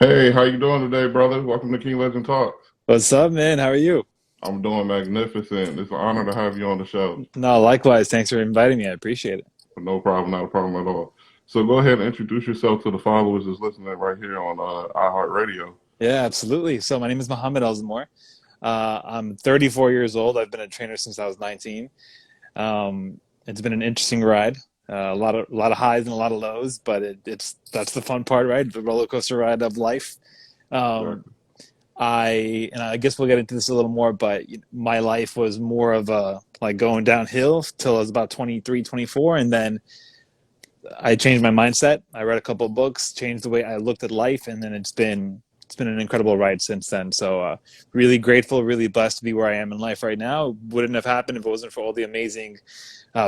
Hey, how you doing today, brother? Welcome to King Legend Talks. What's up, man? How are you? I'm doing magnificent. It's an honor to have you on the show. No, likewise. Thanks for inviting me. I appreciate it. No problem, not a problem at all. So go ahead and introduce yourself to the followers that's listening right here on iHeartRadio. Yeah, absolutely. So my name is Mohamed Elzomor. I'm 34 years old. I've been a trainer since I was 19. It's been an interesting ride. A lot of highs and a lot of lows, but that's the fun part, right? The roller coaster ride of life. Um, Exactly. I guess we'll get into this a little more, but my life was more of a like going downhill till I was about 23, 24, and then I changed my mindset. I read a couple of books, changed the way I looked at life, and then it's been an incredible ride since then. So really grateful, really blessed to be where I am in life right now. Wouldn't have happened if it wasn't for all the amazing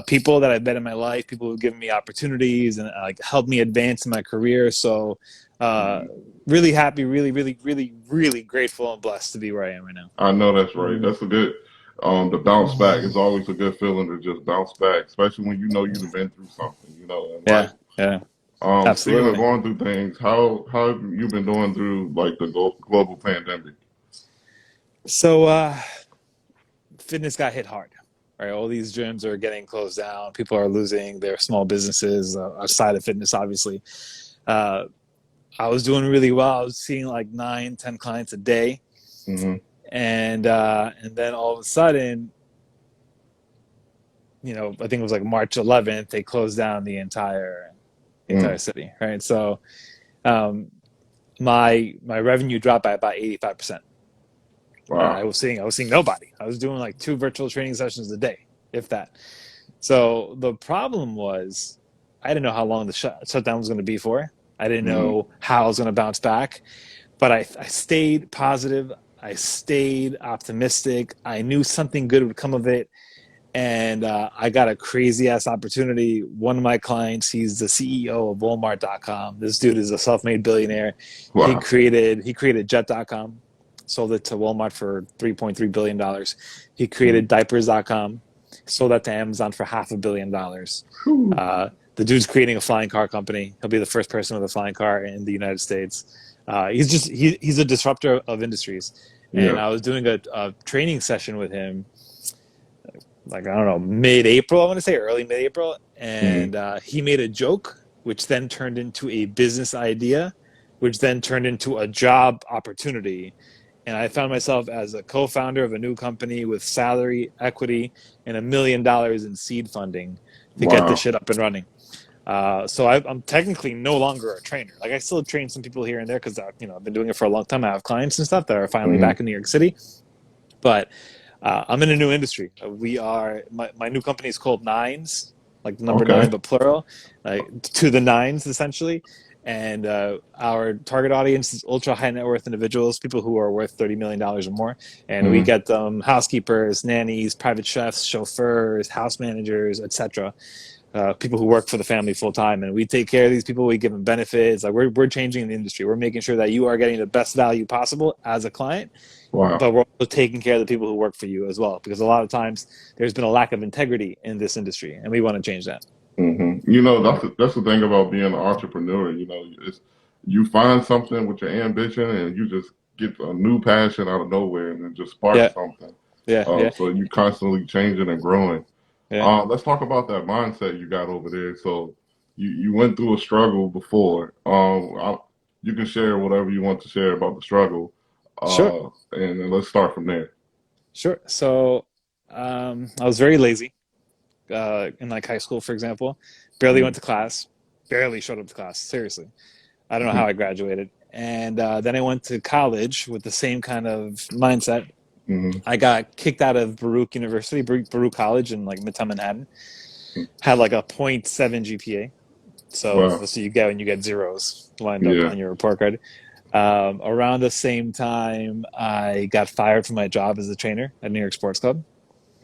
people that I've met in my life, people who've given me opportunities and like helped me advance in my career. So uh, Mhm. really happy, really, really, really, really grateful and blessed to be where I am right now. I know that's right. That's a good, the bounce back is always a good feeling to just bounce back, especially when you know you've been through something, in life. Yeah, yeah, Speaking of absolutely. going through things, how have you been doing through like the global pandemic? So fitness got hit hard. Right, all these gyms are getting closed down. People are losing their small businesses outside of fitness. Obviously, uh, I was doing really well. I was seeing like 9, 10 clients a day, Hmm. and then all of a sudden, I think it was like March 11th, they closed down the entire city. Right, so um, my revenue dropped by about 85%. I Wow. was seeing nobody. I was doing like 2 virtual training sessions a day, if that. So the problem was, I didn't know how long the shutdown was going to be for. I didn't Hmm. know how I was going to bounce back, but I stayed positive. I stayed optimistic. I knew something good would come of it. And I got a crazy ass opportunity. One of my clients, he's the CEO of Walmart.com. This dude is a self-made billionaire. He Wow. created he created Jet.com, sold it to Walmart for $3.3 billion. He Mm. created Diapers.com, sold that to Amazon for $500 million. Whew. The dude's creating a flying car company. He'll be the first person with a flying car in the United States. He's a disruptor of industries. And Yeah. I was doing a training session with him, like I don't know, mid-April. I want to say early mid-April, Mm. and he made a joke, which then turned into a business idea, which then turned into a job opportunity. And I found myself as a co-founder of a new company with salary, equity, and $1 million in seed funding to get this Wow. shit up and running. So I'm technically no longer a trainer. Like I still train some people here and there because I've been doing it for a long time. I have clients and stuff that are finally Hmm. back in New York City, but I'm in a new industry. We are my new company is called Nines, like the number nine, Okay. but plural, like to the nines essentially. And our target audience is ultra high net worth individuals, people who are worth $30 million or more. And we Hmm. get them housekeepers, nannies, private chefs, chauffeurs, house managers, etc. People who work for the family full time, and we take care of these people. We give them benefits. Like we're changing the industry. We're making sure that you are getting the best value possible as a client, Wow. but we're also taking care of the people who work for you as well, because a lot of times there's been a lack of integrity in this industry, and we want to change that. That's the thing about being an entrepreneur. It's you find something with your ambition, and you just get a new passion out of nowhere, and it just sparks Yeah, something. yeah, yeah, So you constantly changing and growing. yeah. Let's talk about that mindset you got over there. So you went through a struggle before. You can share whatever you want to share about the struggle, Sure, and then let's start from there. sure. So I was very lazy in like high school, for example. Barely went Mm-hmm. to class. Barely showed up to class. Seriously, I don't know how Mm-hmm. I graduated. And then I went to college with the same kind of mindset. Mm-hmm. I got kicked out of Baruch University, Baruch College in like Midtown Manhattan. Had like a point 0.7 GPA. So Wow. that's what you get when you get zeros lined up Yeah. on your report card. Around the same time, I got fired from my job as a trainer at New York Sports Club.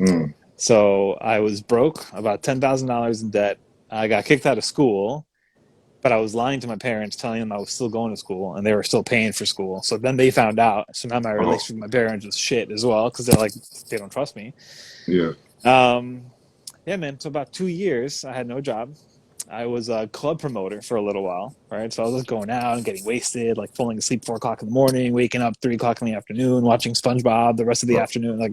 Mm. So I was broke, about $10,000 in debt. I got kicked out of school, but I was lying to my parents, telling them I was still going to school, and they were still paying for school. So then they found out. So now my Oh. relationship with my parents was shit as well, because they're like, they don't trust me. Yeah. Um, yeah, man. So about 2 years, I had no job. I was a club promoter for a little while, right? So I was just going out and getting wasted, like falling asleep 4 o'clock in the morning, waking up 3 o'clock in the afternoon, watching SpongeBob the rest of the afternoon. Like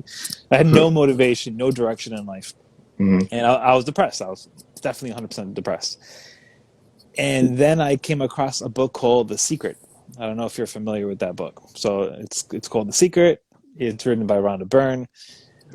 I had no motivation, no direction in life, and I was depressed. I was definitely 100% depressed. And then I came across a book called The Secret. I don't know if you're familiar with that book. So it's called The Secret. It's written by Rhonda Byrne.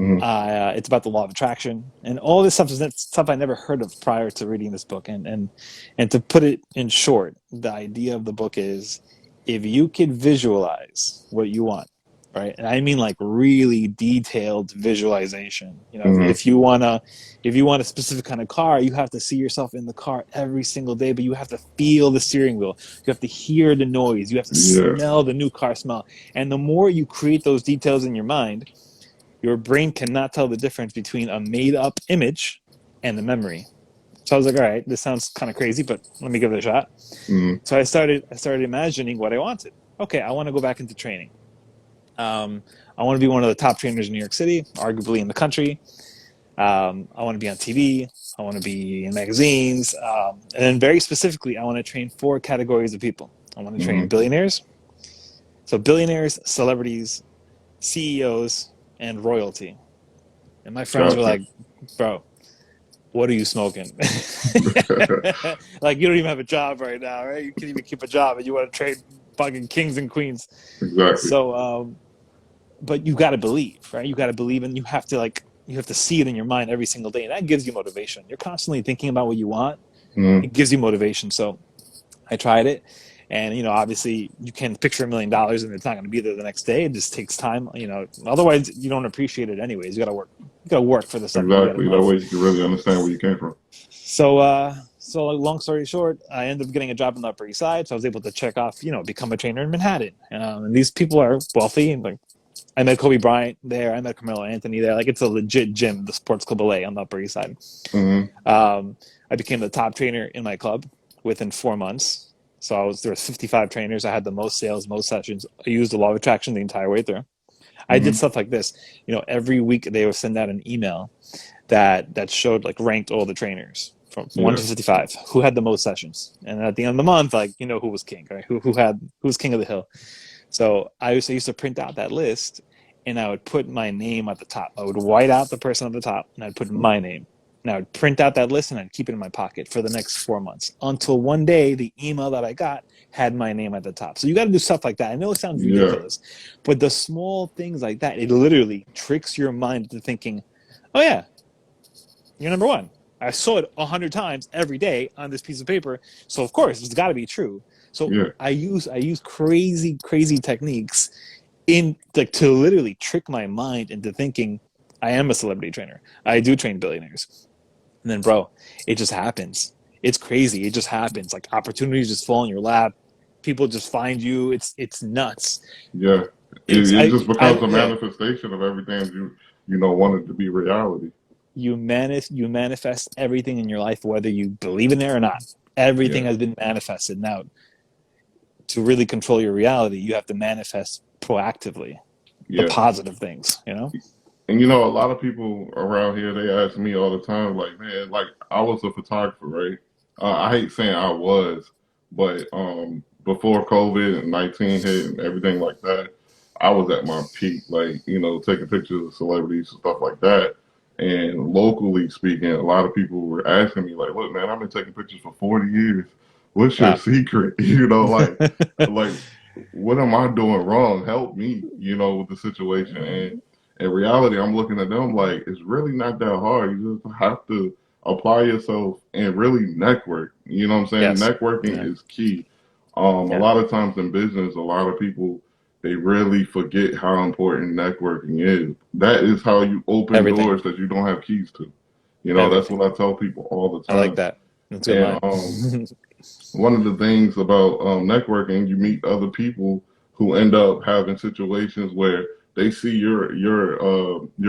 It's about the law of attraction, and all this stuff is stuff I never heard of prior to reading this book. And to put it in short, the idea of the book is if you could visualize what you want, right? And I mean like really detailed visualization. You know, if you want a specific kind of car, you have to see yourself in the car every single day, but you have to feel the steering wheel. You have to hear the noise. You have to smell the new car smell. And the more you create those details in your mind, your brain cannot tell the difference between a made-up image and the memory. So I was like, all right, this sounds kind of crazy, but let me give it a shot. So I started imagining what I wanted. Okay, I want to go back into training. I want to be one of the top trainers in New York City, arguably in the country. I want to be on TV. I want to be in magazines. And then very specifically, I want to train 4 categories of people. I want to train billionaires. So billionaires, celebrities, CEOs, and royalty. And my friends were like, bro, what are you smoking? Like, you don't even have a job right now, right? You can't even keep a job and you want to trade fucking kings and queens. Exactly. So, but you got to believe, right? You got to believe, and you have to see it in your mind every single day. And that gives you motivation. You're constantly thinking about what you want. It gives you motivation. So I tried it. And, you know, obviously you can picture $1 million and it's not going to be there the next day. It just takes time, you know, otherwise you don't appreciate it anyways. You got to work. You got to work for the stuff. Exactly. That way you can really understand where you came from. So, so long story short, I ended up getting a job on the Upper East Side. So I was able to check off, you know, become a trainer in Manhattan. And these people are wealthy. Like, I met Kobe Bryant there. I met Carmelo Anthony there. Like, it's a legit gym, the Sports Club LA on the Upper East Side. I became the top trainer in my club within 4 months. So there was 55 trainers. I had the most sales, most sessions. I used the law of attraction the entire way through. I did stuff like this. You know, every week they would send out an email that showed, like, ranked all the trainers from 1 to 55 who had the most sessions. And at the end of the month, like, you know who was king, right? Who was king of the hill. So I used to print out that list, and I would put my name at the top. I would white out the person at the top, and I'd put my name. And I would print out that list and I'd keep it in my pocket for the next 4 months until one day the email that I got had my name at the top. So you got to do stuff like that. I know it sounds ridiculous, but the small things like that, it literally tricks your mind into thinking, oh yeah, you're number one. I saw it 100 times every day on this piece of paper. So of course it's got to be true. So I use crazy techniques to literally trick my mind into thinking I am a celebrity trainer. I do train billionaires. And then, bro, it just happens. It's crazy. It just happens. Like, opportunities just fall in your lap. People just find you. It's nuts. Yeah. It just becomes a manifestation of everything you know wanted to be reality. You manifest everything in your life, whether you believe in it or not. Everything has been manifested. Now, to really control your reality, you have to manifest proactively the positive things, you know? And, you know, a lot of people around here, they ask me all the time, like, man, like, I was a photographer, right? I hate saying I was, but before COVID-19 hit and everything like that, I was at my peak, like, you know, taking pictures of celebrities and stuff like that. And locally speaking, a lot of people were asking me, like, look, man, I've been taking pictures for 40 years. What's your secret? You know, like, what am I doing wrong? Help me, you know, with the situation. And in reality, I'm looking at them like it's really not that hard. You just have to apply yourself and really network. You know what I'm saying? Networking is key. A lot of times in business, a lot of people, they really forget how important networking is. That is how you open doors that you don't have keys to. You know, that's what I tell people all the time. I like that. That's good. And one of the things about networking, you meet other people who end up having situations where they see your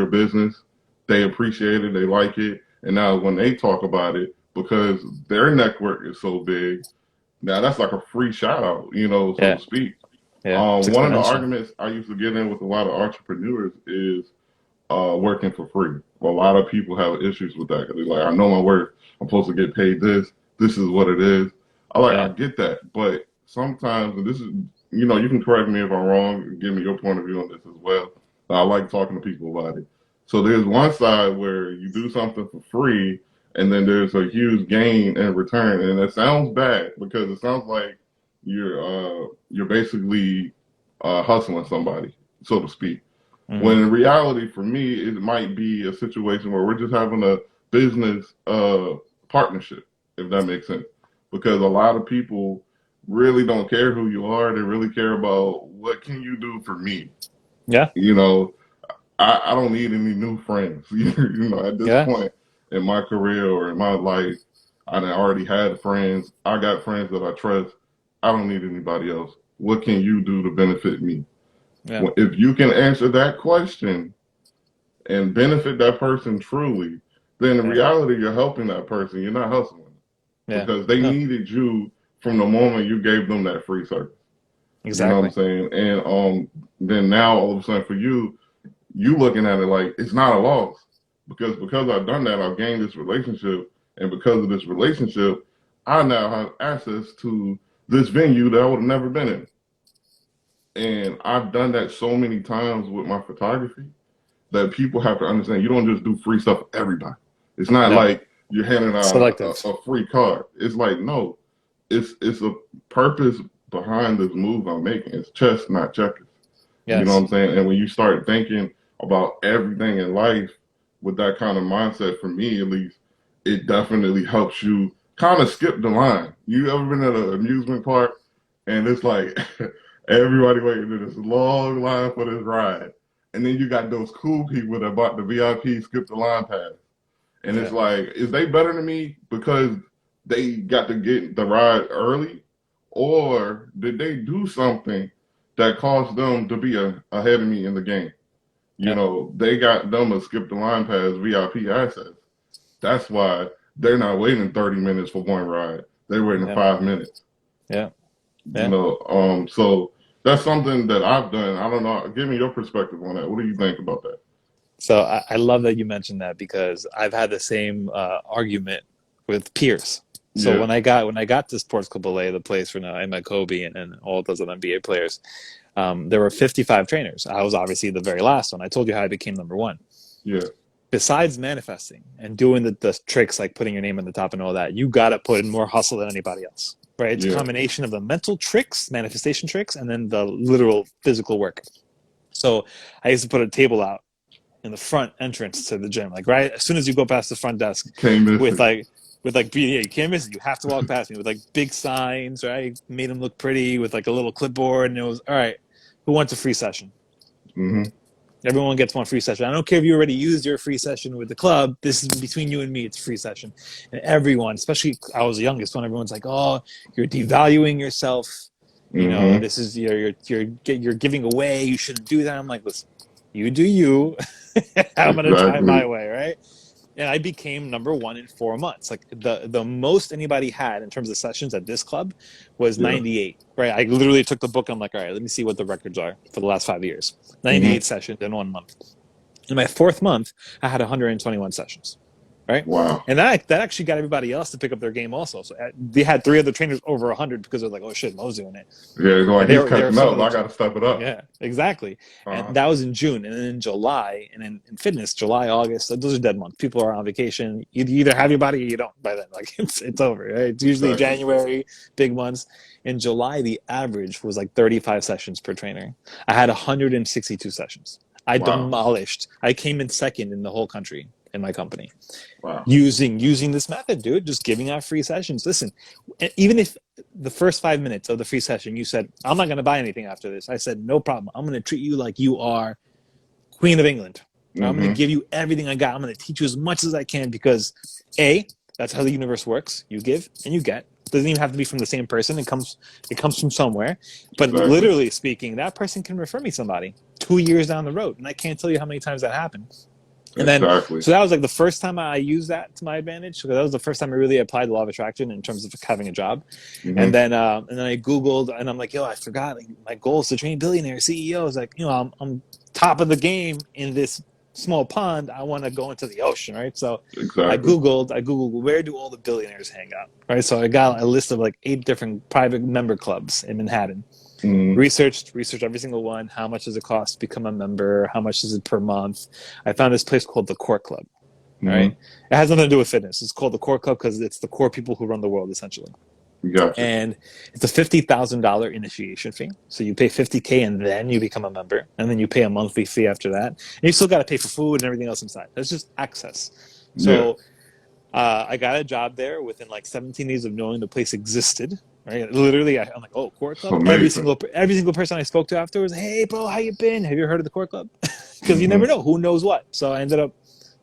business, they appreciate it, they like it, and now when they talk about it, because their network is so big, now that's like a free shout out, you know, so to speak. One of the arguments I used to get in with a lot of entrepreneurs is working for free. A lot of people have issues with that because they're like, I know my worth, I'm supposed to get paid this this is what it is. I Yeah. get that, but sometimes, and this is, you can correct me if I'm wrong, and give me your point of view on this as well. I like talking to people about it. So there's one side where you do something for free, and then there's a huge gain in return, and it sounds bad because it sounds like you're basically hustling somebody, so to speak. When in reality, for me, it might be a situation where we're just having a business partnership, if that makes sense. Because a lot of people really don't care who you are. They really care about what can you do for me. Yeah. I don't need any new friends. At this Yeah. point in my career or in my life, I already had friends. I got friends that I trust. I don't need anybody else. What can you do to benefit me? Yeah. If you can answer that question and benefit that person truly, then in reality, you're helping that person. You're not hustling Yeah. because they No, needed you from the moment you gave them that free service. You know what I'm exactly. saying? And then now all of a sudden for you looking at it like it's not a loss because I've done that, I've gained this relationship, and because of this relationship, I now have access to this venue that I would have never been in. And I've done that so many times with my photography that people have to understand you don't just do free stuff for everybody. It's not No. like you're handing out Selective. a free card. It's like, no, it's a purpose behind this move I'm making. It's chess, not checkers. You know what Yes. I'm saying? And when you start thinking about everything in life with that kind of mindset, for me at least, it definitely helps you kind of skip the line. You ever been at an amusement park and it's like everybody waiting in this long line for this ride. And then you got those cool people that bought the VIP skip the line pass. And it's Yeah. like, is they better than me because they got to get the ride early? Or did they do something that caused them to be ahead of me in the game? Yeah. They got them a skip the line pass VIP access. That's why they're not waiting 30 minutes for one ride. They're waiting Yeah. 5 minutes. Yeah. Yeah. So that's something that I've done. I don't know. Give me your perspective on that. What do you think about that? So I love that you mentioned that because I've had the same argument with peers. So Yeah, when I got to Sports Club LA, the place where now I met Kobe and all those other NBA players, there were 55 trainers. I was obviously the very last one. I told you how I became number one. yeah, Besides manifesting and doing the tricks like putting your name on the top and all that, you got to put in more hustle than anybody else, right? It's a yeah. combination of the mental tricks, manifestation tricks, and then the literal physical work. So I used to put a table out in the front entrance to the gym, like right as soon as you go past the front desk, Can't miss with it. like yeah, you can't miss it. You have to walk past me with like big signs, right? Made them look pretty with like a little clipboard, and it was all right. Who wants a free session? Mm-hmm. Everyone gets one free session. I don't care if you already used your free session with the club. This is between you and me. It's a free session. And everyone, especially I was the youngest one, everyone's like, "Oh, you're devaluing yourself. Mm-hmm. This is you're giving away. You shouldn't do that." I'm like, "Listen, you do you. I'm gonna try my Exactly. way, right?" And I became number one in 4 months. Like the most anybody had in terms of sessions at this club was Yeah. 98. Right? I literally took the book. I'm like, all right, let me see what the records are for the last 5 years. Mm-hmm. 98 sessions in 1 month. In my fourth month, I had 121 sessions. Right? Wow. And that actually got everybody else to pick up their game also. So they had three other trainers over 100 because they're like, oh shit, Mo's doing it. Yeah, it's like And he's they were catching some up. of the I got to step it up. yeah, exactly. Uh-huh. And that was in June. And then in July, and in fitness, July, August, those are dead months. People are on vacation. You either have your body or you don't by then. Like it's over. Right? It's usually Exactly. January, big months. In July, the average was like 35 sessions per trainer. I had 162 sessions. I Wow. demolished. I came in second in the whole country in my company Wow. using this method, dude. Just giving out free sessions. Listen, even if the first 5 minutes of the free session you said, I'm not going to buy anything after this, I said, no problem. I'm going to treat you like you are Queen of England. Mm-hmm. I'm going to give you everything I got. I'm going to teach you as much as I can because A, that's how the universe works. You give and you get. It doesn't even have to be from the same person. It comes from somewhere. But Exactly. literally speaking, that person can refer me somebody 2 years down the road. And I can't tell you how many times that happened. And then, Exactly. so that was like the first time I used that to my advantage. Because that was the first time I really applied the law of attraction in terms of having a job. Mm-hmm. And then I Googled, and I'm like, yo, I forgot. Like, my goal is to train billionaire CEOs. Like, I'm top of the game in this small pond. I want to go into the ocean, right? So I Exactly. googled where do all the billionaires hang out, right? So I got a list of like 8 different private member clubs in Manhattan. Mm-hmm. Researched every single one. How much does it cost to become a member? How much is it per month? I found this place called the Core Club. All right, it has nothing to do with fitness. It's called the Core Club because it's the core people who run the world essentially. Gotcha. And it's a $50,000 initiation fee. So you pay $50K and then you become a member, and then you pay a monthly fee after that. And you still got to pay for food and everything else inside. That's just access. So I got a job there within like 17 days of knowing the place existed. Right, literally, I'm like, oh, Core It's Club. Every amazing. single person I spoke to afterwards, hey, bro, how you been? Have you heard of the Core Club? Because you never Mm-hmm. know, who knows what. So I ended up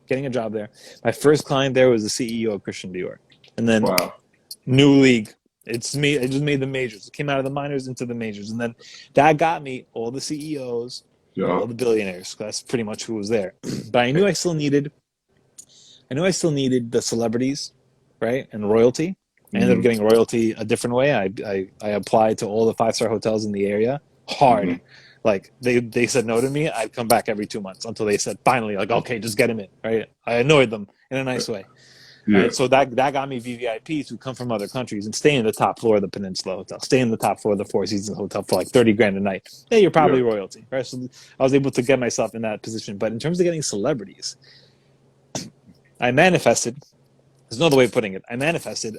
getting a job there. My first client there was the CEO of Christian Dior, and then Wow. new league. It's me. I just made the majors. It came out of the minors into the majors, and then that got me all the CEOs, Yeah. all the billionaires. That's pretty much who was there. But I knew I still needed the celebrities, right, and royalty. I ended up Mm-hmm. getting royalty a different way. I applied to all the 5-star hotels in the area Mm-hmm. hard. Like they said no to me. I'd come back every 2 months until they said finally, like, okay, just get him in. Right. I annoyed them in a nice way. Yeah. Right. So that got me VVIPs who come from other countries and stay in the top floor of the Peninsula Hotel, stay in the top floor of the Four Seasons Hotel for like 30 grand a night. Hey, you're Yeah. probably royalty. Right. So I was able to get myself in that position. But in terms of getting celebrities, I manifested. There's no other way of putting it. I manifested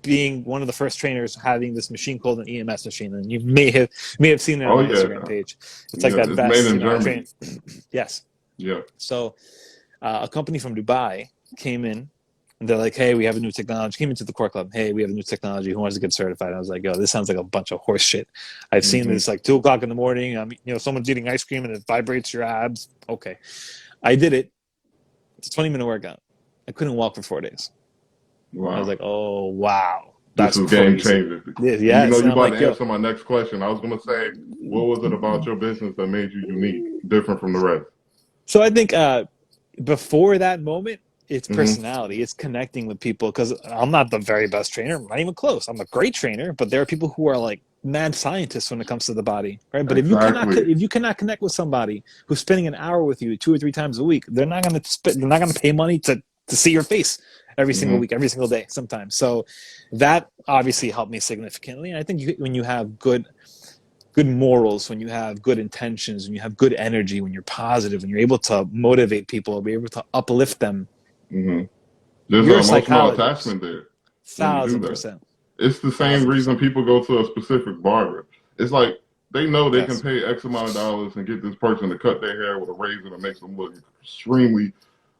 being one of the first trainers having this machine called an Ems machine, and you may have seen it on Oh my yeah. Instagram page. It's like Yeah. that It's made vest, in I train. Germany. Yes. Yeah. So a company from Dubai came in, and they're like, "Hey, we have a new technology." Came into the Core Club. "Hey, we have a new technology. Who wants to get certified?" I was like, "Yo, this sounds like a bunch of horse shit. I've seen Mm-hmm. this like 2 o'clock in the morning. Someone's eating ice cream and it vibrates your abs." Okay, I did it. It's a 20-minute workout. I couldn't walk for 4 days. I was Wow. like, "Oh wow, This that's is game crazy." changer. And Yes, and you're I'm about like, to "Yo." answer my next question. I was gonna say, what was it about your business that made you unique, different from the rest? So I think before that moment, it's Mm-hmm. personality. It's connecting with people because I'm not the very best trainer. I'm not even close. I'm a great trainer, but there are people who are like mad scientists when it comes to the body, right? But Exactly. if you cannot connect with somebody who's spending an hour with you 2 or 3 times a week, they're not gonna pay money to see your face every single Mm-hmm. week, every single day, sometimes. So that obviously helped me significantly. And I think when you have good morals, when you have good intentions, when you have good energy, when you're positive, when you're able to motivate people, be able to uplift them, Mm-hmm. There's an you're a emotional psychologist. attachment there when you do Thousand that. percent. It's the same Thousand reason percent. people go to a specific barber. It's like they know they can Yes. pay X amount of dollars and get this person to cut their hair with a razor that makes them look extremely,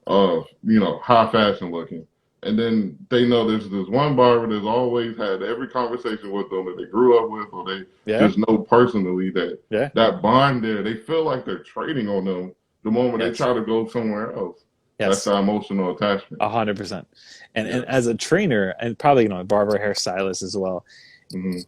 high fashion looking. And then they know there's this one barber that's always had every conversation with them that they grew up with or they Yeah. just know personally that Yeah. that bond there, they feel like they're trading on them the moment they Yes. try to go somewhere else. That's Yes. the emotional attachment. 100%. And Yeah. as a trainer, and probably a barber, hairstylist as well, Mm-hmm.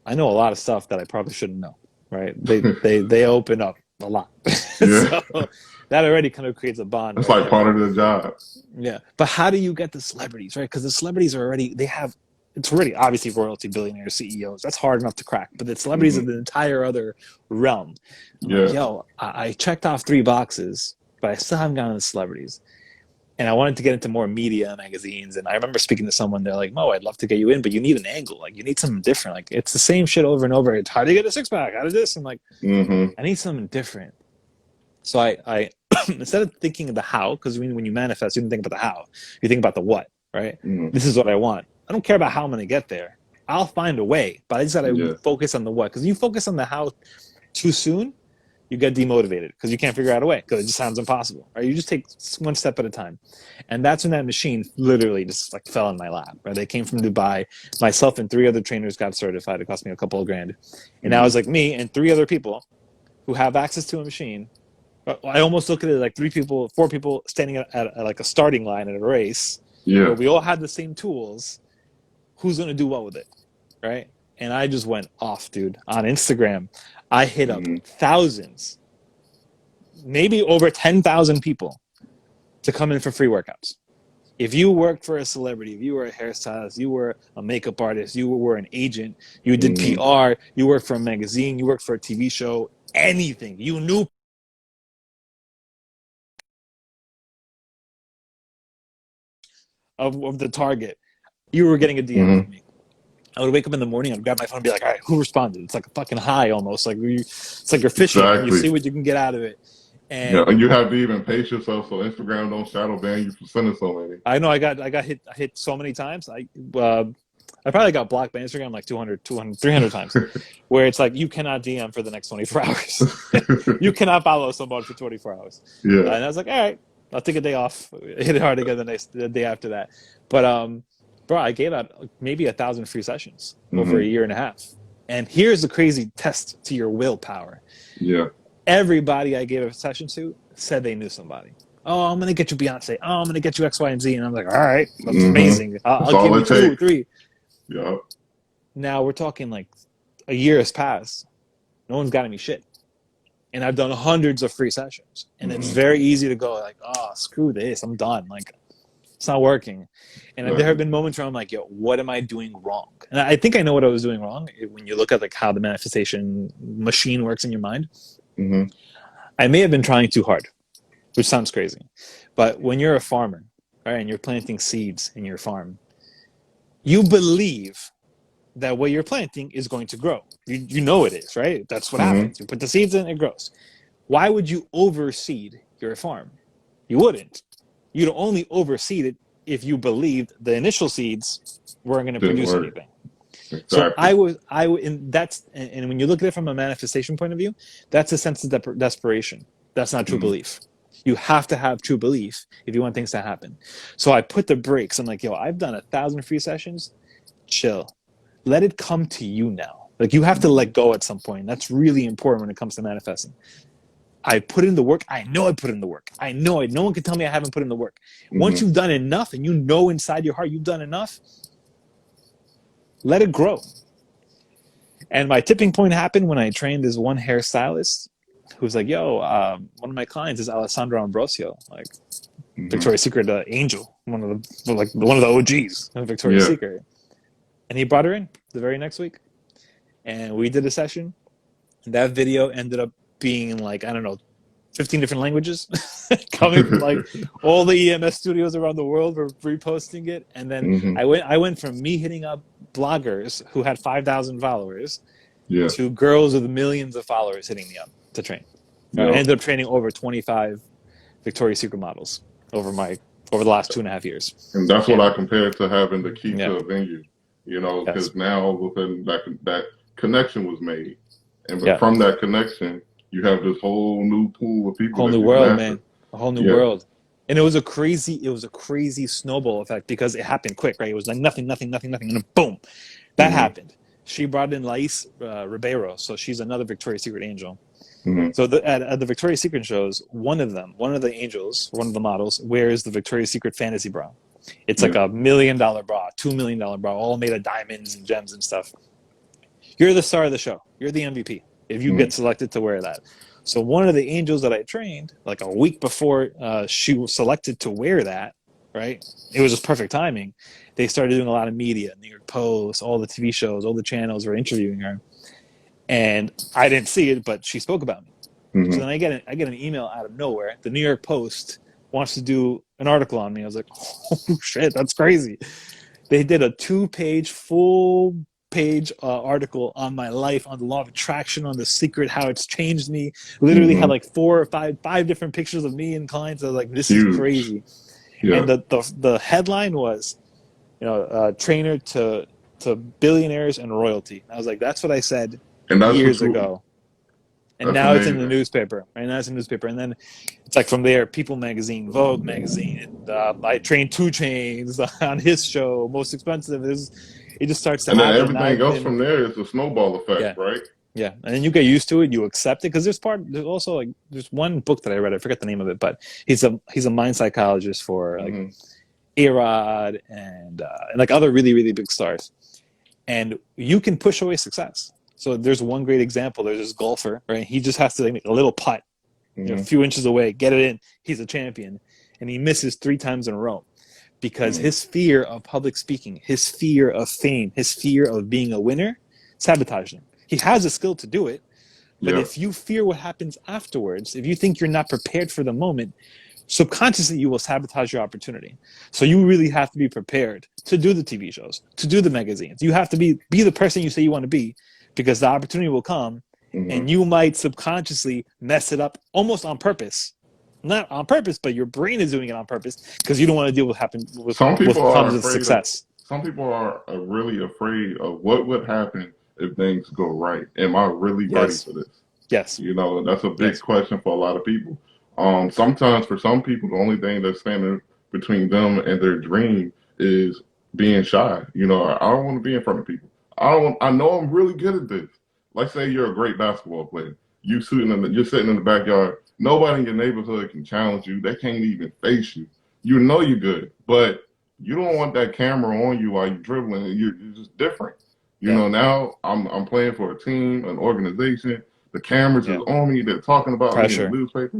I know a lot of stuff that I probably shouldn't know. Right? They open up a lot, Yeah. so that already kind of creates a bond It's right like there. part But of the job. yeah, but how do you get the celebrities, right? Because the celebrities are already it's already obviously royalty, billionaires, CEOs. That's hard enough to crack. But the celebrities Mm-hmm. are the entire other realm. I'm like, Yeah. yo, I checked off 3 boxes, but I still haven't gotten the celebrities. And I wanted to get into more media magazines. And I remember speaking to someone. They're like, "Mo, I'd love to get you in, but you need an angle. Like, you need something different. Like, it's the same shit over and over. It's how do you get a 6-pack? How do this?" I'm like, Mm-hmm. I need something different. So I instead of thinking of the how, because when you manifest, you don't think about the how. You think about the what, right? Mm-hmm. This is what I want. I don't care about how I'm going to get there. I'll find a way, but I just got to Yeah. focus on the what. Because you focus on the how too soon, you get demotivated because you can't figure out a way because it just sounds impossible. Right? You just take one step at a time, and that's when that machine literally just like fell in my lap. Right? They came from Dubai. Myself and 3 other trainers got certified. It cost me a couple of grand, and now Mm-hmm. it's like me and 3 other people who have access to a machine. I almost look at it like 4 people standing at like a starting line at a race where Yeah. we all had the same tools. Who's going to do what with it? Right. And I just went off, dude. On Instagram, I hit up Mm-hmm. thousands, maybe over 10,000 people to come in for free workouts. If you worked for a celebrity, if you were a hairstylist, you were a makeup artist, you were an agent, you did Mm-hmm. PR, you worked for a magazine, you worked for a TV show, anything, you knew of the target, you were getting a DM from me. I would wake up in the morning, I'd grab my phone and be like, all right, who responded? It's like a fucking high almost. It's like you're fishing and you see what you can get out of it. And you have to even pace yourself so Instagram don't shadow ban you for sending so many. I know I got hit so many times. I probably got blocked by Instagram like 200, 300 times, where it's like, you cannot DM for the next 24 hours. You cannot follow someone for 24 hours. Yeah. And I was like, all right, I'll take a day off. Hit it hard again the day after that. But, bro, I gave out maybe 1,000 free sessions over a year and a half. And here's the crazy test to your willpower. Yeah. Everybody I gave a session to said they knew somebody. Oh, I'm going to get you Beyonce. Oh, I'm going to get you X, Y, and Z. And I'm like, all right, that's amazing. I'll give you 2 or 3. Yeah. Now we're talking like a year has passed. No one's gotten me shit. And I've done hundreds of free sessions. And it's very easy to go like, oh, screw this. I'm done. Like, it's not working. And there have been moments where I'm like, yo, what am I doing wrong? And I think I know what I was doing wrong when you look at like how the manifestation machine works in your mind. I may have been trying too hard, which sounds crazy. But when you're a farmer, right, and you're planting seeds in your farm, you believe that what you're planting is going to grow. You know it is, right? That's what happens. You put the seeds in, it grows. Why would you overseed your farm? You wouldn't. You'd only overseed it if you believed the initial seeds weren't going to produce anything. Exactly. So and when you look at it from a manifestation point of view, that's a sense of desperation. That's not true belief. You have to have true belief if you want things to happen. So I put the brakes. I'm like, yo, I've done 1,000 free sessions. Chill. Let it come to you now. Like, you have to let go at some point. That's really important when it comes to manifesting. I put in the work. I know I put in the work. I know it. No one can tell me I haven't put in the work. Once you've done enough and you know inside your heart you've done enough, let it grow. And my tipping point happened when I trained this one hairstylist who's like, yo, one of my clients is Alessandro Ambrosio, like Victoria's Secret angel, one of the OGs of Victoria's Secret. And he brought her in the very next week. And we did a session. And that video ended up being like, I don't know, 15 different languages coming from like all the EMS studios around the world were reposting it. And then I went from me hitting up bloggers who had 5,000 followers to girls with millions of followers hitting me up to train. I ended up training over 25 Victoria's Secret models over the last 2.5 years. And that's what I compared to having the key to a venue, because now within that connection was made. And from that connection, you have this whole new pool of people. A whole new world, man. A whole new world. And it was a crazy snowball effect because it happened quick, right? It was like nothing, and then boom, that happened. She brought in Lais Ribeiro, so she's another Victoria's Secret angel. So at the Victoria's Secret shows, one of the angels, one of the models, wears the Victoria's Secret fantasy bra. It's like $1 million bra, $2 million bra, all made of diamonds and gems and stuff. You're the star of the show. You're the MVP if you get selected to wear that. So one of the angels that I trained, like a week before she was selected to wear that, right? It was just perfect timing. They started doing a lot of media, New York Post, all the TV shows, all the channels were interviewing her. And I didn't see it, but she spoke about me. So then I get an email out of nowhere. The New York Post wants to do an article on me. I was like, oh shit, that's crazy. They did a 2-page, full-page article on my life, on the law of attraction, on the secret, how it's changed me. Literally had like 4 or 5 different pictures of me and clients. I was like, this is crazy. And the headline was, trainer to billionaires and royalty. I was like, that's what I said years ago. And now it's in the newspaper. Right now it's in the newspaper. And then it's like from there, People Magazine, Vogue Magazine. And, I trained 2 Chainz on his show, most expensive. It just starts to happen. And then everything else from there is a snowball effect, right? Yeah, and then you get used to it, you accept it, because there's also like there's one book that I read, I forget the name of it, but he's a mind psychologist for like A-Rod and like other really, really big stars. And you can push away success. So there's one great example. There's this golfer, right? He just has to make a little putt, a few inches away, get it in. He's a champion. And he misses 3 times in a row because his fear of public speaking, his fear of fame, his fear of being a winner sabotaged him. He has a skill to do it. But if you fear what happens afterwards, if you think you're not prepared for the moment, subconsciously you will sabotage your opportunity. So you really have to be prepared to do the TV shows, to do the magazines. You have to be the person you say you want to be, because the opportunity will come, and you might subconsciously mess it up almost on purpose. Not on purpose, but your brain is doing it on purpose because you don't want to deal with Some people what are comes with afraid of. success. Some people are really afraid of what would happen if things go right. Am I really ready Yes. for this? Yes. You know, that's a big Yes. question for a lot of people. Sometimes for some people, the only thing that's standing between them and their dream is being shy. You know, I don't want to be in front of people. I know I'm really good at this. Let's say you're a great basketball player. You're sitting in the backyard. Nobody in your neighborhood can challenge you. They can't even face you. You know you're good, but you don't want that camera on you while you're dribbling. You're just different. You Yeah. know, now I'm playing for a team, an organization. The cameras is Yeah. on me. They're talking about me in the Pressure. newspaper.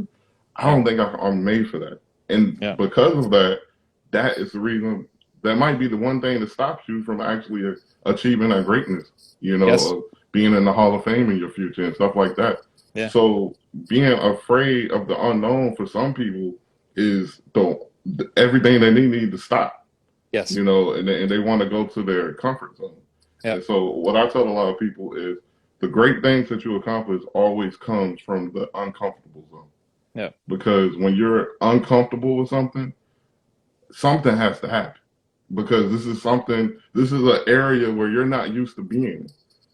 I Yeah. don't think I'm made for that. And Yeah. because of that, that is the reason that might be the one thing that stops you from actually achieving that greatness, you know, Yes. of being in the Hall of Fame in your future and stuff like that. Yeah. So being afraid of the unknown for some people is everything that they need to stop, Yes. you know, and they want to go to their comfort zone. Yeah. And so what I tell a lot of people is the great things that you accomplish always comes from the uncomfortable zone. Yeah. Because when you're uncomfortable with something, something has to happen. Because this is an area where you're not used to being.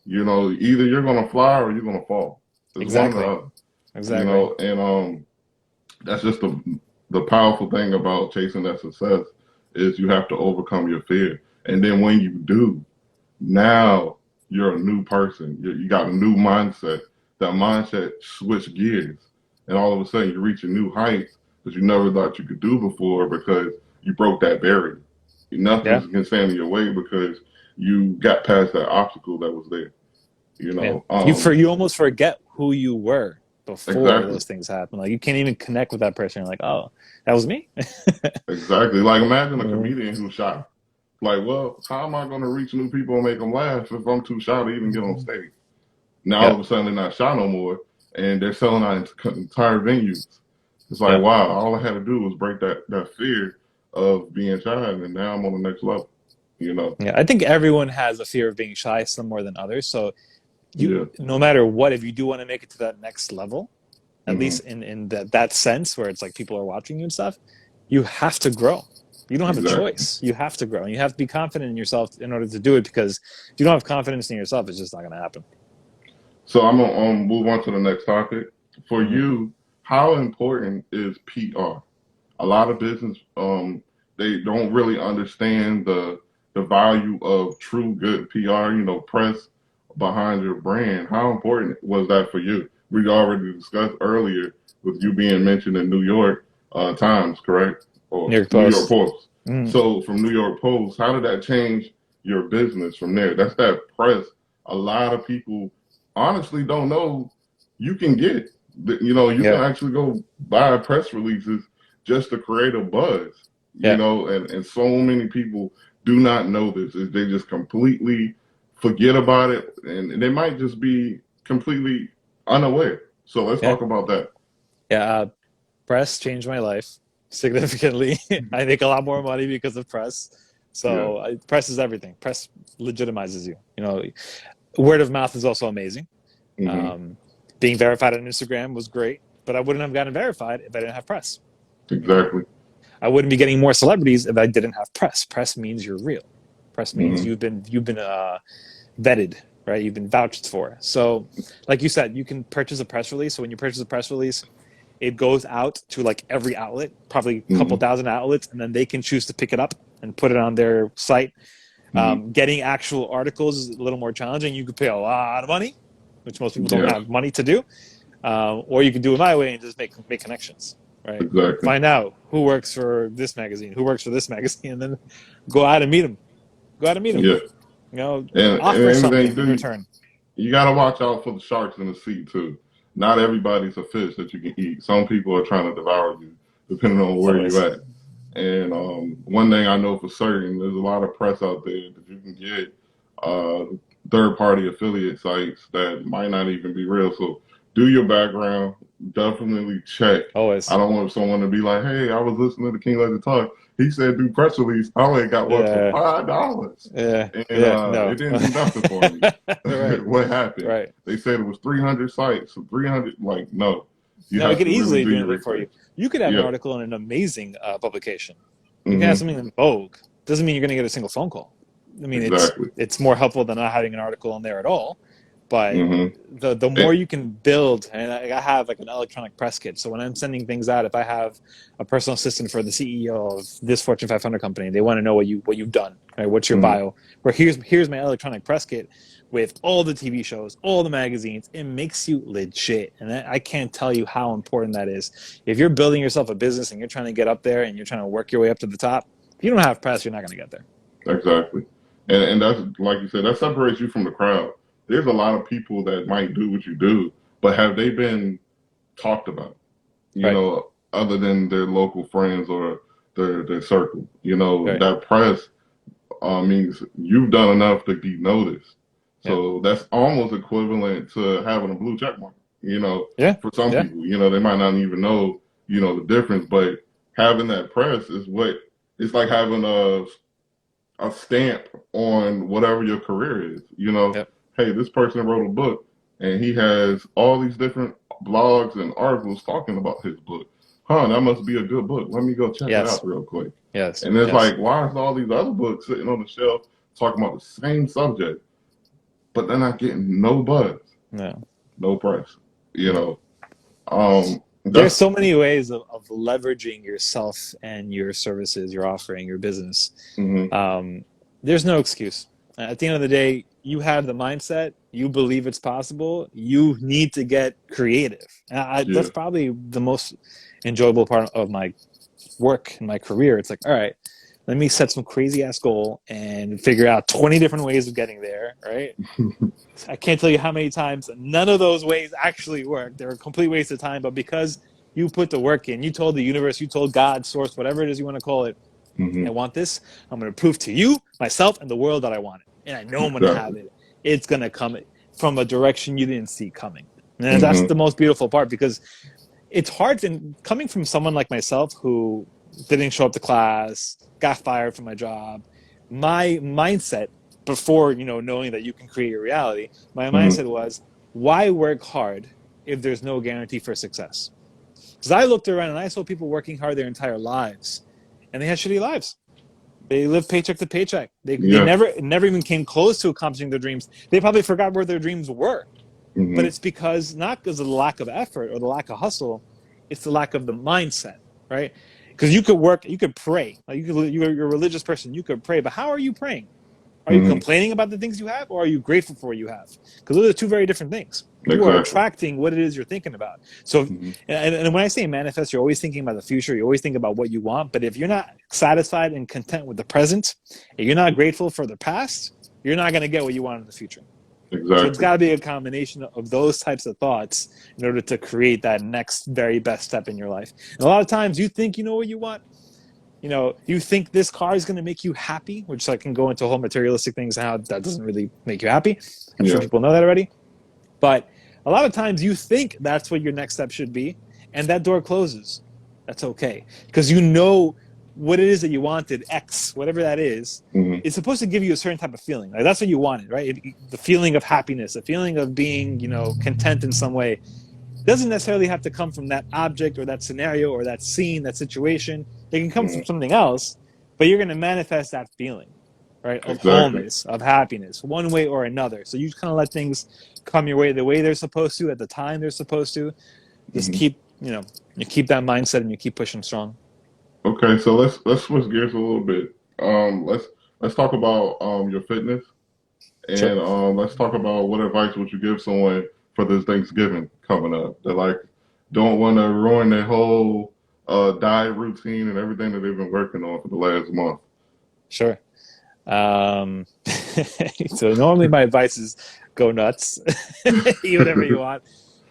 You know, either you're gonna fly or you're gonna fall. It's one or the Exactly. other. You Exactly. know, and that's just the powerful thing about chasing that success is you have to overcome your fear. And then when you do, now you're a new person. You got a new mindset. That mindset switch gears, and all of a sudden you're reaching new heights that you never thought you could do before because you broke that barrier. Yeah. Nothing can stand in your way because you got past that obstacle that was there. You Yeah. know, You almost forget who you were before exactly, those things happen. Like you can't even connect with that person. You're like, oh, that was me. exactly. Like imagine a Mhm. comedian who's shy. Like, well, how am I going to reach new people and make them laugh if I'm too shy to even get on stage? Now all Yeah. of a sudden they're not shy no more, and they're selling out entire venues. It's like, Yeah. wow, all I had to do was break that fear of being shy, and now I'm on the next level. You know? Yeah. I think everyone has a fear of being shy, some more than others. So Yeah. no matter what, if you do want to make it to that next level, at Mm-hmm. least in that sense where it's like people are watching you and stuff, you have to grow. You don't have a Exactly. choice. You have to grow, and you have to be confident in yourself in order to do it. Because if you don't have confidence in yourself, it's just not going to happen. So I'm gonna move on to the next topic. For Mm-hmm. you, how important is PR? A lot of business they don't really understand the value of true good PR, you know, press behind your brand. How important was that for you? We already discussed earlier with you being mentioned in New York Times, correct? New Or York New York Post. Post. Mm. So from New York Post, how did that change your business from there? That's that press. A lot of people honestly don't know you can get. You know, you can Yeah. actually go buy press releases just to create a buzz, you Yeah. know, and so many people do not know this. They just completely forget about it, and they might just be completely unaware. So let's Yeah. talk about that. Yeah. Press changed my life significantly. I make a lot more money because of press. Yeah. So press is everything. Press legitimizes you. You know, word of mouth is also amazing. Hmm. Um, being verified on Instagram was great, but I wouldn't have gotten verified if I didn't have press. You know, Exactly. I wouldn't be getting more celebrities if I didn't have press. Press means you're real. Press means Hmm. you've been vetted, right? You've been vouched for. So, like you said, you can purchase a press release. So when you purchase a press release, it goes out to like every outlet, probably a couple Hmm. thousand outlets, and then they can choose to pick it up and put it on their site. Hmm. Getting actual articles is a little more challenging. You could pay a lot of money, which most people don't Yeah. have money to do, or you can do it my way and just make connections, right? Exactly. Find out who works for this magazine, who works for this magazine, and then go out and meet them. Go out and meet them. Yeah. You know, And offer everything you something in do, return. you got to watch out for the sharks in the sea too. Not everybody's a fish that you can eat. Some people are trying to devour you, depending on where Always. you're at. And one thing I know for certain, there's a lot of press out there that you can get uh, third-party affiliate sites that might not even be real. So do your background, definitely check. Always. I don't want someone to be like, "Hey, I was listening to King Legend talk. He said do press release. I only got one for Yeah. $5, Yeah. and Yeah. No. it didn't do nothing for me." Right. What happened? Right. They said it was 300 sites, so 300. Like, no, you No, it have could to really easily do do your anything for you. research. You could have an Yeah. article in an amazing publication. You can have Hmm. something in Vogue. Doesn't mean you're going to get a single phone call. I mean, Exactly. it's more helpful than not having an article in there at all. But Hmm. the more you can build, and I have like an electronic press kit. So when I'm sending things out, if I have a personal assistant for the CEO of this Fortune 500 company, they want to know what you've done, right? What's your bio? Or here's my electronic press kit with all the TV shows, all the magazines. It makes you legit, and I can't tell you how important that is. If you're building yourself a business and you're trying to get up there and you're trying to work your way up to the top, if you don't have press, you're not going to get there. Exactly. And that's, like you said, that separates you from the crowd. There's a lot of people that might do what you do, but have they been talked about? Right. Other than their local friends or their circle. Right. That press means you've done enough to be noticed. Yeah. So that's almost equivalent to having a blue check mark. Yeah. For some Yeah. people, they might not even know, the difference, but having that press is what it's like having a stamp on whatever your career is. Yep. Hey, this person wrote a book and he has all these different blogs and articles talking about his book. That must be a good book. Let me go check it Yes. out real quick. Yes. And it's Yes. like, why is all these other books sitting on the shelf talking about the same subject, but they're not getting no buzz, No. no press? There's That's so many ways of leveraging yourself and your services, your offering, your business. mhm. There's no excuse. At the end of the day, you have the mindset. You believe it's possible. You need to get creative. And that's Yeah. probably the most enjoyable part of my work and my career. It's like, all right, let me set some crazy ass goal and figure out 20 different ways of getting there, right? I can't tell you how many times none of those ways actually work. They're a complete waste of time, but because you put the work in, you told the universe, you told God, source, whatever it is you want to call it, I Mhm. want this. I'm going to prove to you, myself, and the world that I want it. And I know I'm going to have Exactly. it. It's going to come from a direction you didn't see coming. And that's Mhm. the most beautiful part, because it's hard coming from someone like myself who didn't show up to class, got fired from my job. My mindset before, knowing that you can create your reality, my Mhm. mindset was, why work hard if there's no guarantee for success? Because I looked around and I saw people working hard their entire lives, and they had shitty lives. They lived paycheck to paycheck. They Yeah. never even came close to accomplishing their dreams. They probably forgot where their dreams were. But Mhm. it's not because of the lack of effort or the lack of hustle. It's the lack of the mindset, right? Because you could work, you could pray. Like you're a religious person, you could pray. But how are you praying? Are you Mhm. complaining about the things you have, or are you grateful for what you have? Because those are two very different things. You are Exactly. attracting what it is you're thinking about. So, Mhm. and when I say manifest, you're always thinking about the future. You always think about what you want. But if you're not satisfied and content with the present, and you're not grateful for the past, you're not going to get what you want in the future. So it's Exactly. got to be a combination of those types of thoughts in order to create that next very best step in your life. And a lot of times you think you know what you want. You think this car is going to make you happy, which I can go into whole materialistic things and how that doesn't really make you happy. I'm sure Yeah. people know that already. But a lot of times you think that's what your next step should be, and that door closes. That's okay. Because you know what it is that you wanted, X, whatever that is, Mhm. it's supposed to give you a certain type of feeling. Like that's what you wanted, right? The feeling of happiness, the feeling of being, content in some way. Doesn't necessarily have to come from that object or that scenario or that scene, that situation. It can come from Mhm. something else, but you're going to manifest that feeling, right? Of Exactly. wholeness, of happiness, one way or another. So you kind of let things come your way the way they're supposed to at the time they're supposed to. Just Mhm. you keep that mindset and you keep pushing strong. Okay, so let's switch gears a little bit. Let's talk about your fitness, Sure. and let's talk about what advice would you give someone for this Thanksgiving coming up. They like don't want to ruin their whole diet routine and everything that they've been working on for the last month. Sure. So normally my advice is go nuts, eat whatever you want.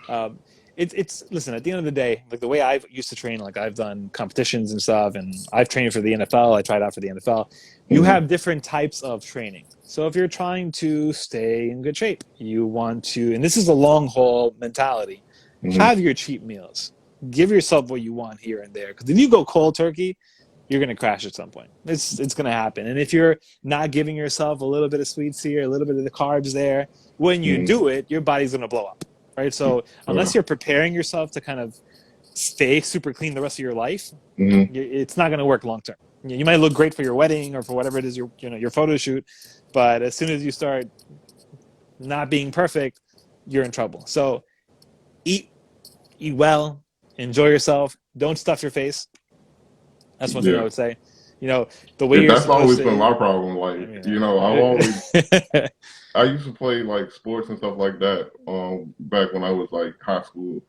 Um, it's listen. At the end of the day, like the way I've used to train, like I've done competitions and stuff, and I've trained for the NFL. I tried out for the NFL. You Hmm. have different types of training. So if you're trying to stay in good shape, you want to, and this is a long haul mentality. Mm-hmm. Have your cheap meals. Give yourself what you want here and there. Because if you go cold turkey, you're going to crash at some point. It's going to happen. And if you're not giving yourself a little bit of sweets here, a little bit of the carbs there, when you Mm-hmm. do it, your body's going to blow up, right? So unless you're preparing yourself to kind of stay super clean the rest of your life, Mm-hmm. it's not going to work long term. You might look great for your wedding or for whatever it is your photo shoot, but as soon as you start not being perfect, you're in trouble. So eat well, enjoy yourself, don't stuff your face. That's one thing I Yeah. would say. The way Yeah, you're that's supposed always been to. my problem. I Like, mean, I've always I used to play like sports and stuff like that back when I was like high school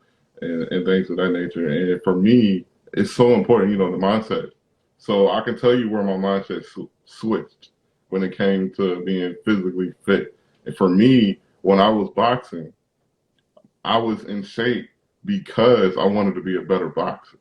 and things of that nature. And for me, it's so important, the mindset. So I can tell you where my mindset switched when it came to being physically fit. And for me, when I was boxing, I was in shape because I wanted to be a better boxer,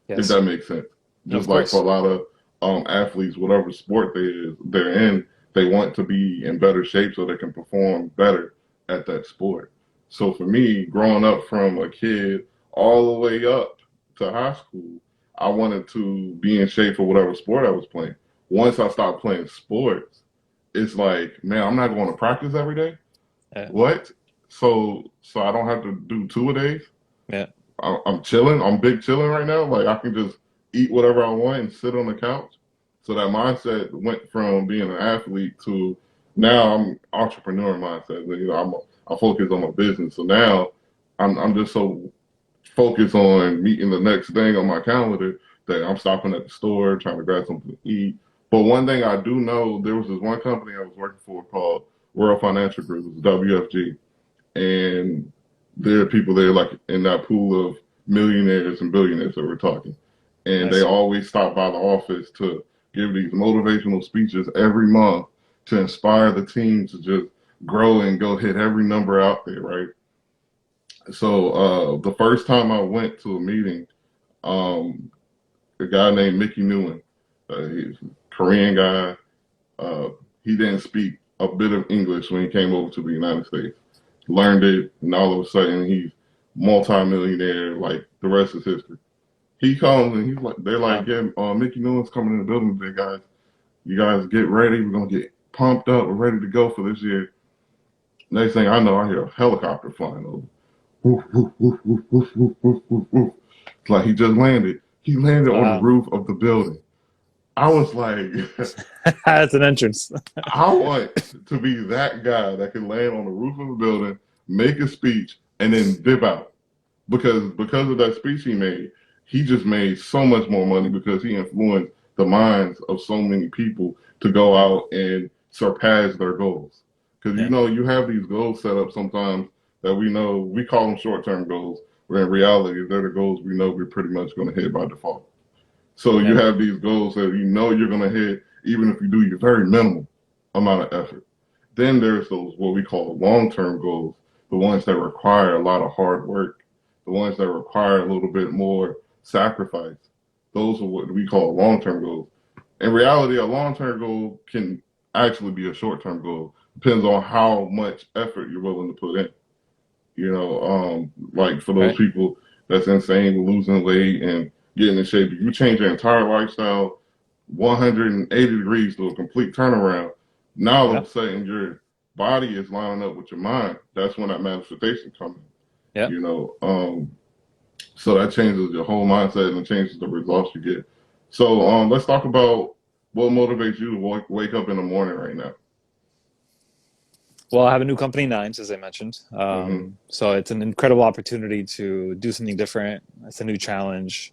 if yes, that makes sense. of Just like for course. a lot of athletes, whatever sport they're in, they want to be in better shape so they can perform better at that sport. So for me, growing up from a kid all the way up to high school, I wanted to be in shape for whatever sport I was playing. Once I stopped playing sports, it's like, man, I'm not going to practice every day. Yeah, What? So I don't have to do 2 a days. yeah, I'm chilling. I'm big chilling right now. Like I can just eat whatever I want and sit on the couch. So that mindset went from being an athlete to now I'm entrepreneur mindset. I focus on my business. So now I'm just so focused on meeting the next thing on my calendar that I'm stopping at the store trying to grab something to eat. But one thing I do know, there was this one company I was working for called World Financial Group, it was WFG, and there are people there like in that pool of millionaires and billionaires that we're talking. And they nice. always stop by the office to give these motivational speeches every month to inspire the team to just grow and go hit every number out there, right? So the first time I went to a meeting, um, a guy named Mickey Nguyen, he's a Korean guy. Uh, he didn't speak a bit of English when he came over to the United States. Learned it, and all of a sudden he's multi-millionaire. Like the rest is history. He comes and he's like, they're like, Wow. yeah, Mickey Nguyen's coming in the building today, guys. You guys get ready. We're gonna get pumped up. We're ready to go for this year. Next thing I know, I hear a helicopter flying over. Woof, woof, woof, woof, woof, woof, woof, woof, woof. It's like he just landed. He landed on the Wow. roof of the building. I was like, That's an entrance. I want to be that guy that can land on the roof of a building, make a speech, and then dip out. Because of that speech he just made so much more money because he influenced the minds of so many people to go out and surpass their goals. Because Yeah. you have these goals set up sometimes that we call them short-term goals, where in reality they're the goals we know we're pretty much going to hit by default. So you Yeah. have these goals that you're going to hit even if you do your very minimal amount of effort. Then there's those what we call long-term goals, the ones that require a lot of hard work, the ones that require a little bit more sacrifice. Those are what we call long-term goals. In reality, a long-term goal can actually be a short-term goal. Depends on how much effort you're willing to put in. Like for those Right. people that's insane with losing weight and getting in shape, if you change your entire lifestyle 180 degrees to a complete turnaround, now all Yeah. of a sudden your body is lining up with your mind. That's when that manifestation comes in. Yeah. So that changes your whole mindset and it changes the results you get. So let's talk about what motivates you to wake up in the morning right now. Well, I have a new company, Nines, as I mentioned. Mm-hmm. So it's an incredible opportunity to do something different. It's a new challenge.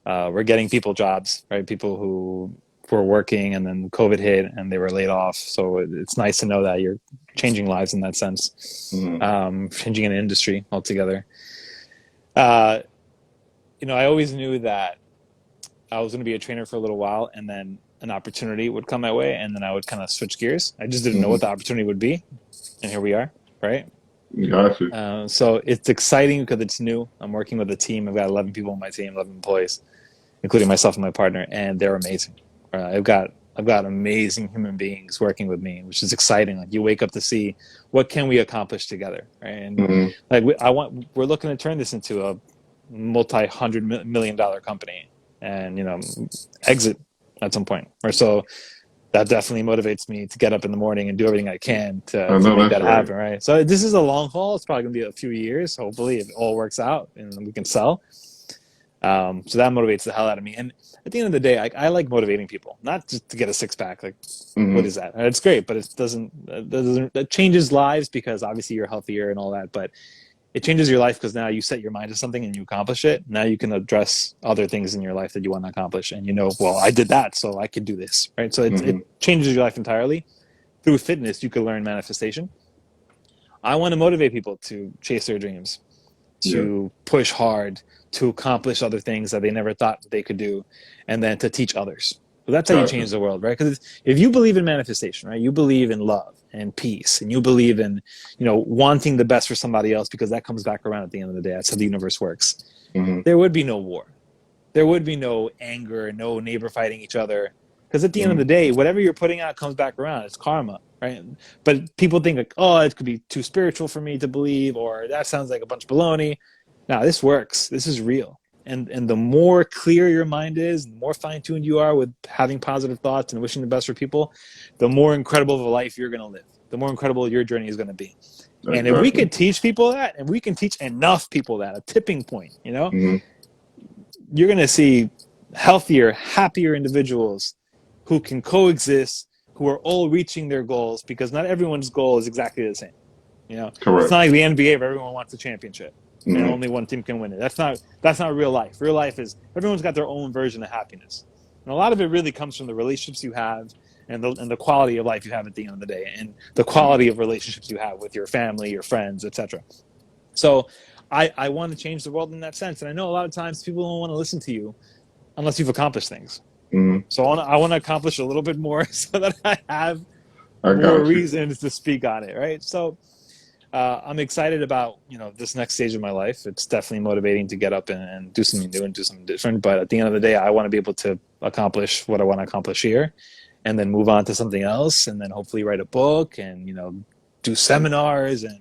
We're getting people jobs, right? People who were working and then COVID hit and they were laid off. So it's nice to know that you're changing lives in that sense, Mm-hmm. changing an industry altogether. I always knew that I was going to be a trainer for a little while and then an opportunity would come my way and then I would kind of switch gears. I just didn't know what the opportunity would be. And here we are, right? Gotcha. So it's exciting because it's new. I'm working with a team. I've got 11 people on my team, 11 employees, including myself and my partner, and they're amazing. I've got I've got amazing human beings working with me, which is exciting. Like you wake up to see what can we accomplish together, right? And Mm-hmm. like we're looking to turn this into a multi-$100 million company, and exit at some point or so. That definitely motivates me to get up in the morning and do everything I can I to know make that's that right. happen, right? So this is a long haul. It's probably gonna be a few years, hopefully, if it all works out and we can sell. So that motivates the hell out of me. And at the end of the day, I like motivating people, not just to get a six pack. Like, what Mm-hmm. is that? It's great, but it changes lives because obviously you're healthier and all that. But it changes your life because now you set your mind to something and you accomplish it. Now you can address other things in your life that you want to accomplish, and well, I did that, so I could do this, right? So it Mm-hmm. changes your life entirely. Through fitness, you can learn manifestation. I want to motivate people to chase their dreams, Yeah. to push hard, to accomplish other things that they never thought they could do, and then to teach others. So that's how you Gotcha. change the world, right? Because if you believe in manifestation, right, you believe in love and peace, and you believe in, wanting the best for somebody else because that comes back around at the end of the day. That's how the universe works. Mm-hmm. There would be no war. There would be no anger, no neighbor fighting each other. Because at the end of Mm-hmm. the day, whatever you're putting out comes back around. It's karma, right? But people think like, oh, it could be too spiritual for me to believe, or that sounds like a bunch of baloney. Now, this works. This is real. And the more clear your mind is, the more fine-tuned you are with having positive thoughts and wishing the best for people, the more incredible of a life you're going to live, the more incredible your journey is going to be. And if we Exactly. could teach people that, and we can teach enough people that, a tipping point, Mm-hmm. you're going to see healthier, happier individuals who can coexist, who are all reaching their goals, because not everyone's goal is exactly the same. It's Correct. not like the NBA where everyone wants a championship and Mm-hmm. only one team can win it. That's not real life. Real life is everyone's got their own version of happiness, and a lot of it really comes from the relationships you have and the quality of life you have at the end of the day, and the quality of relationships you have with your family, your friends, etc. So I want to change the world in that sense. And I know a lot of times people don't want to listen to you unless you've accomplished things. Mm-hmm. So I want to accomplish a little bit more so that I have I more got you. reasons to speak on it, right? So I'm excited about this next stage of my life. It's definitely motivating to get up and do something new and do something different. But at the end of the day, I want to be able to accomplish what I want to accomplish here, and then move on to something else, and then hopefully write a book and do seminars and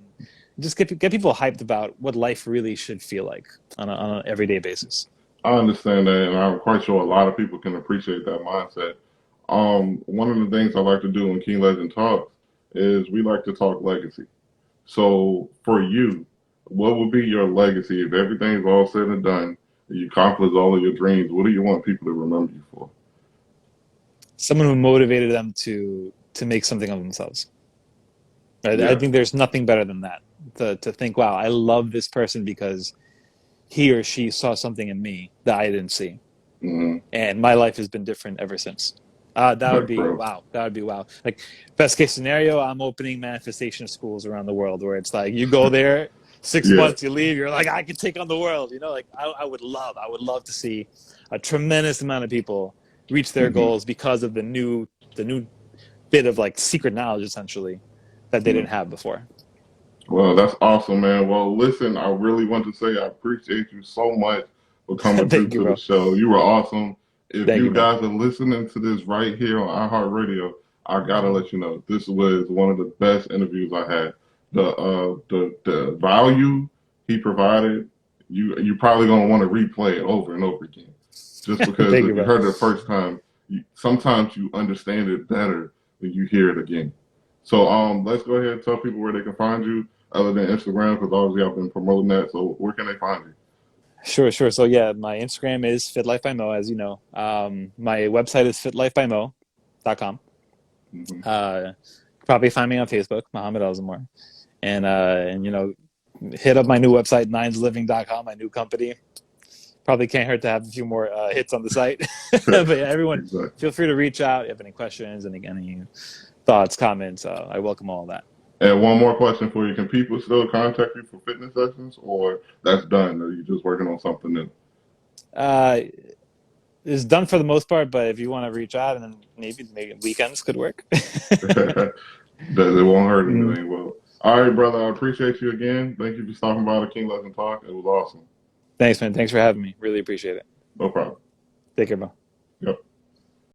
just get people hyped about what life really should feel like on an everyday basis. I understand that, and I'm quite sure a lot of people can appreciate that mindset. One of the things I like to do in King Legend Talks is we like to talk legacy. So for you, what would be your legacy if everything's all said and done, and you accomplish all of your dreams? What do you want people to remember you for? Someone who motivated them to make something of themselves. I Yeah. think there's nothing better than that. To think, wow, I love this person because he or she saw something in me that I didn't see, Mm-hmm. and my life has been different ever since. That would Right, be bro. wow. That would be wow. Like best case scenario, I'm opening manifestation schools around the world where it's like you go there, six Yeah. months, you leave, you're like I can take on the world. Like I would love to see a tremendous amount of people reach their Mm-hmm. goals because of the new bit of like secret knowledge essentially that they didn't Mm-hmm. have before. Well, that's awesome, man. Well, listen, I really want to say I appreciate you so much for coming through Thank you, to the bro. show. You were awesome. If Thank you you, man. guys are listening to this right here on iHeartRadio, I gotta let you know this was one of the best interviews I had. The value he provided, you probably gonna want to replay it over and over again, just because Thank you, if you bro. heard it the first time, sometimes you understand it better when you hear it again. So let's go ahead and tell people where they can find you other than Instagram, because obviously I've been promoting that. So where can they find you? Sure, sure. So yeah, my Instagram is Fit Life by Mo, as you know. My website is fitlifebymo.com. Hmm. Probably find me on Facebook, Mohamed Elzomor. And hit up my new website, ninesliving.com, my new company. Probably can't hurt to have a few more hits on the site. But yeah, everyone, Exactly. feel free to reach out if you have any questions, any thoughts, comments. I welcome all of that. And one more question for you: can people still contact you for fitness sessions, or that's done? Or you just working on something new? Uh, it's done for the most part, but if you want to reach out, and then maybe weekends could work. That it won't hurt Mm. anything. Well, all right, brother. I appreciate you again. Thank you for stopping by the King Legend Talk. It was awesome. Thanks, man. Thanks for having me. Really appreciate it. No problem. Take care, bro.